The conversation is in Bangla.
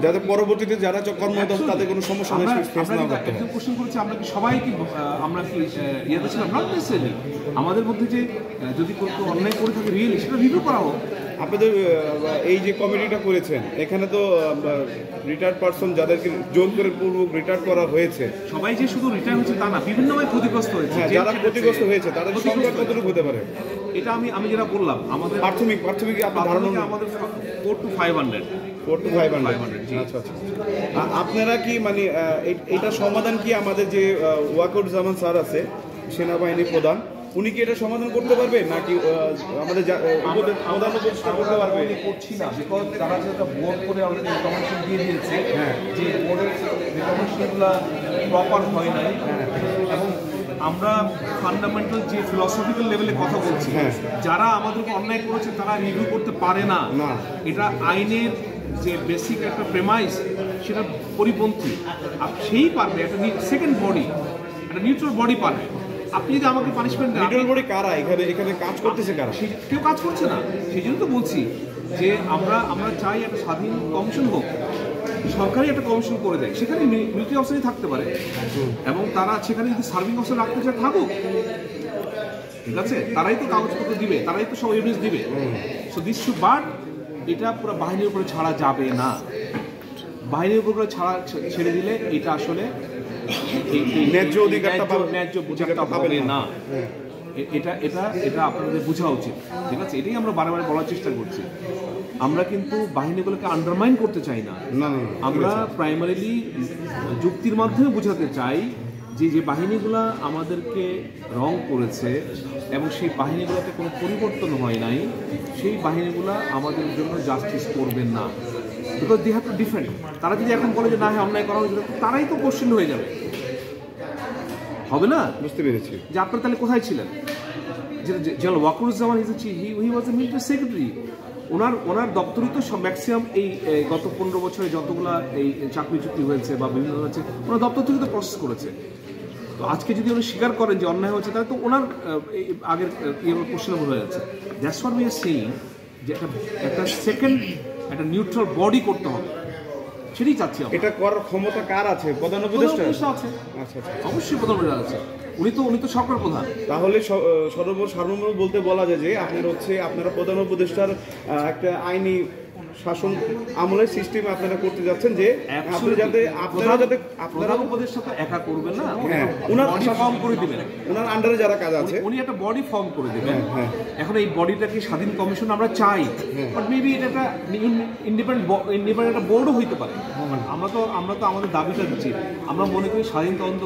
যাতে পরবর্তীতে যারা কর্মরত তাদের কোনো সমস্যা না ফেস না করতে হয়। কোশ্চেন করেছি আমরা কি সবাই কি আমরা কি ইয়েতে ছিলাম? Not necessary. আমাদের মধ্যে যে যদি কেউ অন্যায় করে থাকে রিয়েলি সেটা রিভিউ করা হোক। আপনাদের এই যে কমিটিটা করেছেন এখানে তো রিটায়ার্ড পারসন যাদেরকে জোর করে পূর্বক রিটায়ার্ড করা হয়েছে, সবাই যে শুধু রিটায়ার হয়েছে তা না, বিভিন্নভাবে ক্ষতিগ্রস্ত হয়েছে। যারা ক্ষতিগ্রস্ত হয়েছে তাদের সংখ্যা কতটুকু হতে পারে? এটা আমি যেটা বললাম আমাদের প্রাথমিক আপনার ধারণা আমাদের 4 to 500। 4 to 500। আচ্ছা আচ্ছা। আপনারা কি মানে এটা সমাধান কি আমাদের যে ওয়াকুরুজ্জামান স্যার আছে সেনাবাহিনী প্রধান, উনি কি এটা সমাধান করতে পারবে নাকি আমাদের প্রধান উপদেষ্টা করতে পারবে? করছি না, বিকজ তারা যেটা বোর্ড করে অলরেডি রেকমেন্ডেশন দিয়ে দিয়েছে যে বোর্ডের রেকমেন্ডেশনগুলো প্রপার হয় নাই। এবং আমরা ফান্ডামেন্টাল যে ফিলসফিক্যাল লেভেলে কথা বলছি, যারা আমাদেরকে অন্যায় করেছে তারা রিভিউ করতে পারে না। এটা আইনের যে বেসিক একটা প্রেমাইস সেটা পরিপন্থী। আর সেই পারবে একটা সেকেন্ড বডি, একটা নিউট্রাল বডি পারবে। আপনি যদি আমাকে পানিশমেন্ট দেন, নিউট্রাল বডি কারা এখানে কাজ করতেছে, কারা? কেউ কাজ করছে না। সেই জন্য তো বলছি যে আমরা চাই একটা স্বাধীন কমিশন হোক, সরকারি একটা কমিশন করে দেয়, সেখানে মিলিটারি অফিসারই থাকতে পারে এবং তারা সেখানে যদি সার্ভিং অফিসার রাখতে চায় থাকুক, ঠিক আছে? তারাই তো কাগজপত্র দিবে, তারাই তো সব এভিডেন্স দিবে। সো দিস শুড, বাট এটা পুরো বাহিনীর উপরে ছাড়া যাবে না। বাহিনীর উপরে ছেড়ে দিলে এটা আসলে ন্যায্য অধিকারটা পাবে না। এটা এটা এটা আপনাদের বোঝা উচিত, ঠিক আছে? এটাই আমরা বারবার বলার চেষ্টা করছি। আমরা কিন্তু বাহিনীগুলোকে আন্ডারমাইন করতে চাই না। আমরা প্রাইমারিলি যুক্তির মাধ্যমে বোঝাতে চাই যে বাহিনীগুলো আমাদেরকে রং করেছে এবং সেই বাহিনীগুলোতে কোনো পরিবর্তন হয় নাই, সেই বাহিনীগুলো আমাদের জন্য জাস্টিস করবেন না। Because they have to defend. তারা যদি এখন বলে যে না, হ্যাঁ অন্যায় করা হয়েছিল, তারাই তো কোশ্চেন হয়ে যাবে, হবে না? বুঝতে পেরেছি যে আপনারা তাহলে কোথায় ছিলেন? General Waquruzzaman he was a military secretary. ওনার দপ্তরই তো ম্যাক্সিমাম এই গত 15 বছরে যতগুলা এই চাকরি চুক্তি হয়েছে বা বিভিন্ন হয়েছে ওনার দপ্তর থেকে তো প্রসেস করেছে। তো আজকে যদি উনি স্বীকার করেন যে অন্যায় হয়েছে, তাহলে তো ওনার আগের কোশ্চেনেবল হয়ে যাচ্ছে। That's what we are saying, যে একটা সেকেন্ড একটা নিউট্রাল বডি করতে হবে, সেটাই চাচ্ছি। এটা করার ক্ষমতা কার আছে? প্রধান উপদেষ্টা আছে। আচ্ছা, অবশ্যই প্রধান উপদেষ্টা আছে। উনি তো সরকার প্রধান। তাহলে সার্বভৌম বলতে বলা যায় যে আপনারা প্রধান উপদেষ্টার একটা আইনি শাসন আমলের সিস্টেম আপনারা করতে যাচ্ছেন, যে আপনারা উপদেষ্টা তো একা করবেন না, ওনার বডি ফর্ম করে দিবেন, ওনার আন্ডারে যারা কাজ আছে উনি একটা বডি ফর্ম করে দিবেন। এখন এই বডিটাকে স্বাধীন কমিশন আমরা চাই, বাট মেবি এটা একটা ইন্ডিপেন্ডেন্ট একটা বোর্ডও হইতে পারে। আমরা তো আমাদের দাবিটা দিচ্ছি। আমরা মনে করি স্বাধীন তদন্ত